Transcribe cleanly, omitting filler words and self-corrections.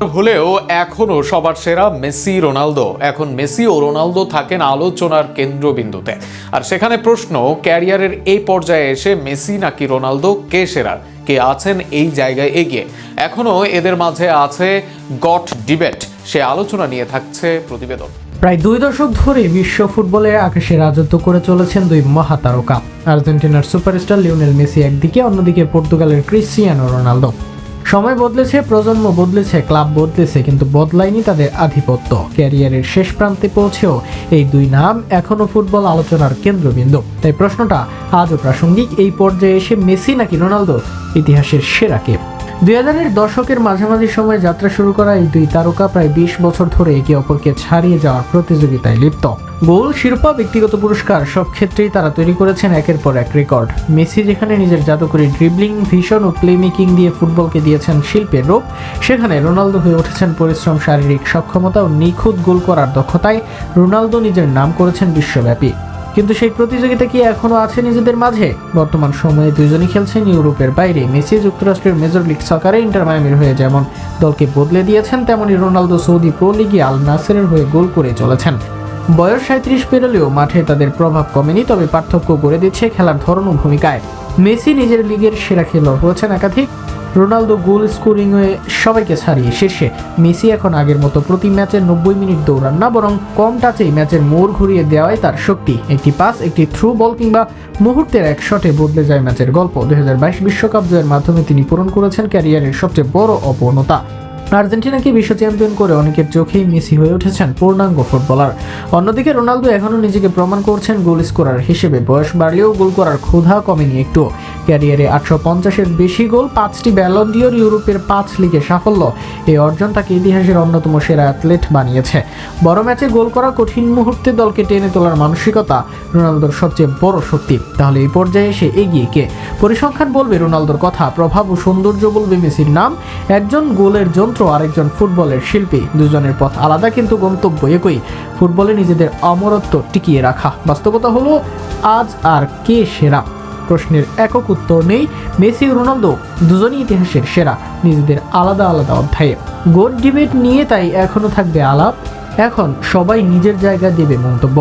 হলেও এখনো সবার সেরা মেসি রোনালদো। এখন মেসি ও রোনালদো থাকেন আলোচনার কেন্দ্রবিন্দুতে। আর সেখানে প্রশ্ন, ক্যারিয়ারের এই পর্যায়ে এসে মেসি নাকি রোনালদো, কে সেরা, কে আছেন এই জায়গায় এগিয়ে? এখনো এদের মাঝে আছে গট ডিবেট। সে আলোচনা নিয়ে থাকছে প্রতিবেদন। প্রায় 2 দশক ধরে বিশ্ব ফুটবলে আকাশে রাজত্ব করে চলেছেন দুই মহাতারকা। আর্জেন্টিনার সুপারস্টার লিওনেল মেসি একদিকে, অন্যদিকে পর্তুগালের ক্রিস্টিয়ানো রোনালদো। সময় বদলেছে, প্রজন্ম বদলেছে, ক্লাব বদলেছে, কিন্তু বদলায়নি তাদের আধিপত্য। ক্যারিয়ারের শেষ প্রান্তে পৌঁছেও এই দুই নাম এখনো ফুটবল আলোচনার কেন্দ্রবিন্দু। তাই প্রশ্নটা আজও প্রাসঙ্গিক, এই পর্যায়ে এসে মেসি নাকি রোনালদো ইতিহাসের সেরা কে? 2000-এর দশকের মাঝামাঝি সময়ে যাত্রা শুরু করা এই দুই তারকা প্রায় 20 বছর ধরে একে অপরকে ছাড়িয়ে যাওয়ার প্রতিযোগিতায় লিপ্ত। গোল, শিরোপা, ব্যক্তিগত পুরস্কার সব ক্ষেত্রেই তারা তৈরি করেছেন একের পর এক রেকর্ড। মেসি যেখানে নিজের জাদুকরী ড্রিবলিং, ভিশন ও প্লেমেকিং দিয়ে ফুটবলকে দিয়েছেন শিল্পের রূপ, সেখানে রোনালদো হয়ে উঠেছেন পরিশ্রম, শারীরিক সক্ষমতা ও নিখুঁত গোল করার দক্ষতায়। রোনালদো নিজের নাম করেছেন বিশ্বব্যাপী, কিন্তু সেই প্রতিযোগিতা কি এখনো আছে নিজেদের মাঝে? বর্তমান সময়ে দুইজনই খেলছেন ইউরোপের বাইরে। মেসি যুক্তরাষ্ট্রের মেজর লিগ সকারে ইন্টার মায়ামির হয়ে যেমন দলকে বদলে দিয়েছেন, তেমনি রোনালদো সৌদি প্রো লিগে আল নাসেরের হয়ে গোল করে চলেছেন। বয়স 37 পেরোলেও মাঠে তাদের প্রভাব কমেনি, তবে পার্থক্য গড়ে দিচ্ছে খেলার ধরন ও ভূমিকায়। মেসি নিজের লিগের সেরা খেলোয়াড় হয়েছেন একাধিক, রোনালদো গোল স্কোরিংয়ে সবাইকে ছাড়িয়ে শীর্ষে। মেসি এখন আগের মতো প্রতি ম্যাচে 90 মিনিট দৌড়ান না, বরং কম টাচেই ম্যাচের মোড় ঘুরিয়ে দেওয়াই তার শক্তি। একটি পাস, একটি থ্রু বল কিংবা মুহূর্তের এক শটে বদলে যায় ম্যাচের গল্প। 2022 বিশ্বকাপ জয়ের মাধ্যমে তিনি পূরণ করেছেন ক্যারিয়ারের সবচেয়ে বড় অপূর্ণতা। আর্জেন্টিনাকে বিশ্ব চ্যাম্পিয়ন করে অনেকের চোখেই মেসি হয়ে উঠেছেন পূর্ণাঙ্গ ফুটবলার। অন্যদিকে রোনালদো এখনও নিজেকে প্রমাণ করছেন গোল স্কোরার হিসেবে। বয়স বাড়লেও গোল করার ক্ষুধা কমেনি একটু। ক্যারিয়ারে 850-এর বেশি গোল, 5টি ব্যালন ডিওর, ইউরোপের 5 লিগে সাফল্য, এই অর্জন তাকে ইতিহাসের অন্যতম সেরা অ্যাথলেট বানিয়েছে। বড় ম্যাচে গোল করা, কঠিন মুহূর্তে দলকে টেনে তোলার মানসিকতা রোনালদোর সবচেয়ে বড় শক্তি। তাহলে এই পর্যায়ে এসে এগিয়ে কে? পরিসংখ্যান বলবে রোনালদোর কথা, প্রভাব ও সৌন্দর্য বলবে মেসির নাম। একজন গোলের যন্ত্র, আরেকজন ফুটবলের শিল্পী। দুজনের পথ আলাদা, কিন্তু গন্তব্য একই, ফুটবলে নিজেদের অমরত্ব টিকিয়ে রাখা। বাস্তবতা হলো, আজ আর কে সেরা প্রশ্নের একক উত্তর নেই। মেসি ও রোনালদো দুজনই ইতিহাসের সেরা, নিজেদের আলাদা আলাদা অধ্যায়ে। গোট ডিবেট নিয়ে তাই এখনো থাকবে আলাপ, এখন সবাই নিজের জায়গা দেবে মন্তব্য।